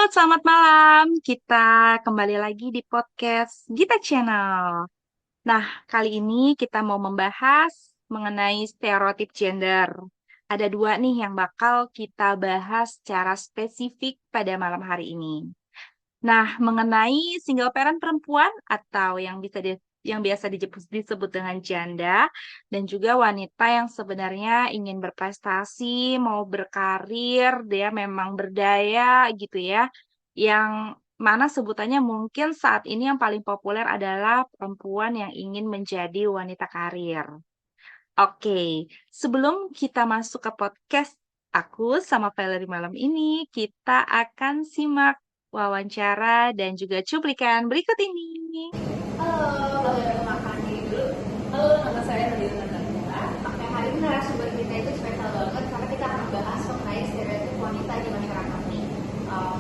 Selamat malam. Kita kembali lagi di podcast Gita Channel. Nah, kali ini kita mau membahas mengenai stereotip gender. Ada dua nih yang bakal kita bahas secara spesifik pada malam hari ini. Nah, mengenai single parent perempuan atau yang biasa disebut dengan janda dan juga wanita yang sebenarnya ingin berprestasi, mau berkarir, dia memang berdaya gitu ya. Yang mana sebutannya mungkin saat ini yang paling populer adalah perempuan yang ingin menjadi wanita karir. Oke, sebelum kita masuk ke podcast aku sama Valerie malam ini, kita akan simak wawancara dan juga cuplikan berikut ini. Halo, boleh perkenalkan diri dulu. Halo, nama saya Nadine Natalia. Oke, hari ini narasumber kita itu spesial banget karena kita akan membahas mengenai stereotip wanita di masyarakat nih.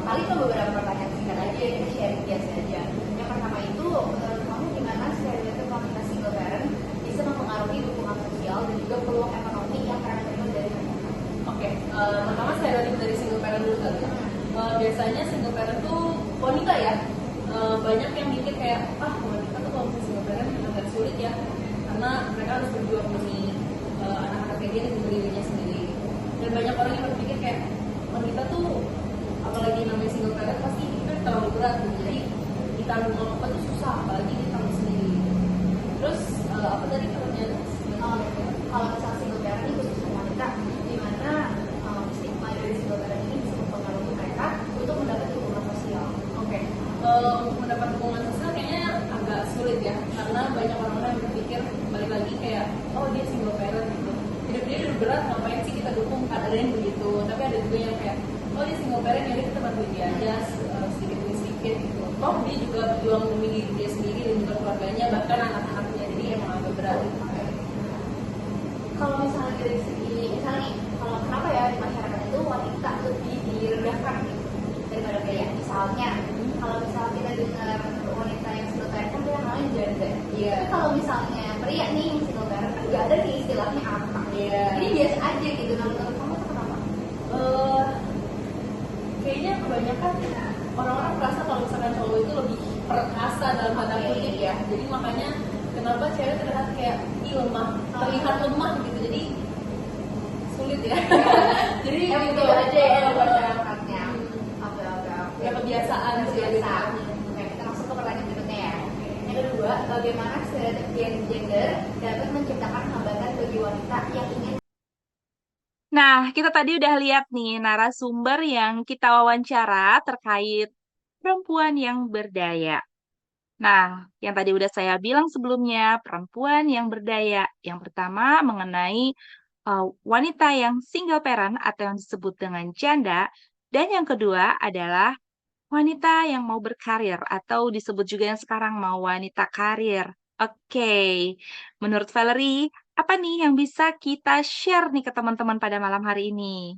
Paling cuma beberapa pertanyaan singkat aja, kita sharing biasa aja. Yang pertama itu, menurut kamu gimana stereotip wanita single parent bisa mempengaruhi dukungan sosial dan juga peluang ekonomi yang akan terima dari mereka? Oke, pertama stereotip dari single parent dulu kali ya. Biasanya single parent tuh wanita ya. Banyak yang mikir kayak wanita tuh kalau misalnya single parent agak sulit ya karena mereka harus berjuang demi anak-anak kayak gini demi dirinya sendiri. Dan banyak orang yang berpikir kayak wanita tuh apalagi namanya single parent pasti itu terlalu berat gitu. Jadi ditanggung apa tuh susah apalagi ditanggung sendiri. Terus apa tadi pertanyaan? Kalau misalnya single parent ini khususnya wanita, di mana stigma dari single parent ini bisa mempengaruhi mereka untuk mendapat dukungan sosial. Oke. Untuk mendapat dukungan sosial kayaknya agak sulit ya karena banyak orang-orang yang berpikir balik lagi kayak dia single parent gitu, hidup dia udah berat ngapain sih kita dukung, kan ada yang begitu. Tapi ada juga yang kayak dia single parent jadi kita bantuin dia aja sedikit demi sedikit gitu. Dia juga berjuang demi diri dia sendiri dan juga keluarganya bahkan anak-anaknya, jadi emang agak berat gitu. Kalau misalnya dari segi misalnya nih, kalau kenapa ya di masyarakat itu wanita lebih direndahkan gitu daripada pria? Misalnya kalau misalnya kita dengar wanita yang single parent kan dia namanya janda. Iya. Tapi kalau misalnya pria nih yang single parent kan nggak ada nih istilahnya apa. Iya. Jadi biasa aja gitu. Nah menurut kamu itu kenapa? Kayaknya kebanyakan orang-orang merasa kalau misalkan cowok itu lebih perkasa dalam tanda kutip ya. Jadi makanya kenapa cewek terlihat kayak lemah, terlihat lemah gitu. Jadi sulit ya. Jadi gitu aja ya masyarakatnya. Oke. Ya kebiasaan sih. Oke, kita masuk ke pertanyaan berikutnya ya. Yang kedua, bagaimana stereotip gender dapat menciptakan hambatan bagi wanita yang ingin. Nah, kita tadi udah lihat nih narasumber yang kita wawancara terkait perempuan yang berdaya. Nah, yang tadi udah saya bilang sebelumnya, perempuan yang berdaya. Yang pertama mengenai wanita yang single parent atau yang disebut dengan janda. Dan yang kedua adalah wanita yang mau berkarir atau disebut juga yang sekarang mau wanita karir. Oke, menurut Valerie, apa nih yang bisa kita share nih ke teman-teman pada malam hari ini?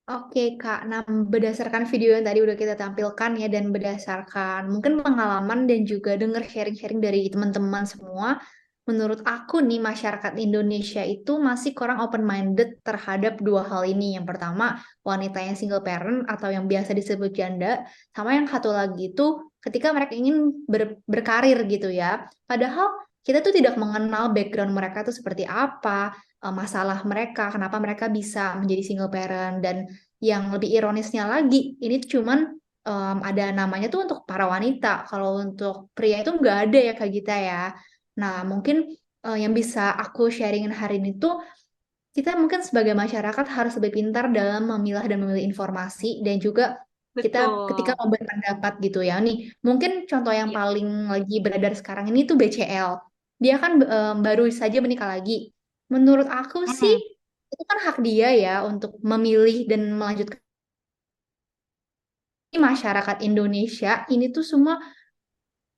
Oke Kak, nah berdasarkan video yang tadi udah kita tampilkan ya dan berdasarkan mungkin pengalaman dan juga dengar sharing-sharing dari teman-teman semua, menurut aku nih masyarakat Indonesia itu masih kurang open-minded terhadap dua hal ini. Yang pertama, wanita yang single parent atau yang biasa disebut janda, sama yang satu lagi itu ketika mereka ingin berkarir gitu ya. Padahal kita tuh tidak mengenal background mereka tuh seperti apa, masalah mereka, kenapa mereka bisa menjadi single parent dan yang lebih ironisnya lagi, ini tuh cuman ada namanya tuh untuk para wanita. Kalau untuk pria itu nggak ada ya Kak Gita ya. Nah, mungkin yang bisa aku sharingin hari ini tuh, kita mungkin sebagai masyarakat harus lebih pintar dalam memilah dan memilih informasi dan juga kita ketika Betul. mau berpendapat gitu ya. Nih, mungkin contoh yang Ya. paling lagi beredar sekarang ini tuh BCL. Dia kan baru saja menikah lagi. Menurut aku sih Mm, itu kan hak dia ya untuk memilih dan melanjutkan. Masyarakat Indonesia ini tuh semua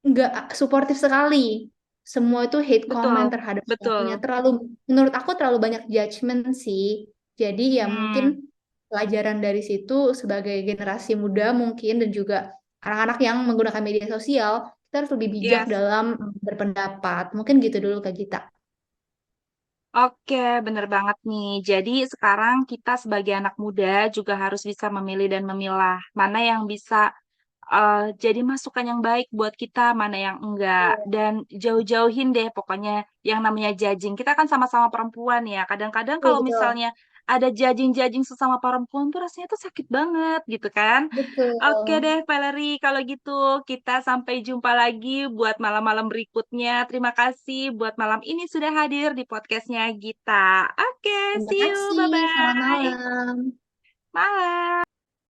nggak suportif sekali. Semua itu hate betul, comment terhadap suaminya. betul. Terlalu, menurut aku terlalu banyak judgement sih. Jadi ya mungkin Hmm, pelajaran dari situ sebagai generasi muda mungkin dan juga anak-anak yang menggunakan media sosial, kita harus lebih bijak yes. dalam berpendapat. Mungkin gitu dulu Kak Gita. Oke, bener banget nih. Jadi sekarang kita sebagai anak muda juga harus bisa memilih dan memilah mana yang bisa jadi masukan yang baik buat kita, mana yang enggak. Iya, Dan jauh-jauhin deh pokoknya yang namanya judging. Kita kan sama-sama perempuan ya. Kadang-kadang betul kalau betul. misalnya ada judging-judging sesama perempuan tuh rasanya tuh sakit banget gitu kan. Oke Betul. deh, Valerie, kalau gitu kita sampai jumpa lagi buat malam-malam berikutnya. Terima kasih buat malam ini sudah hadir di podcastnya Gita. Oke, Terima see you, kasih. Selamat bye-bye. malam. Malam.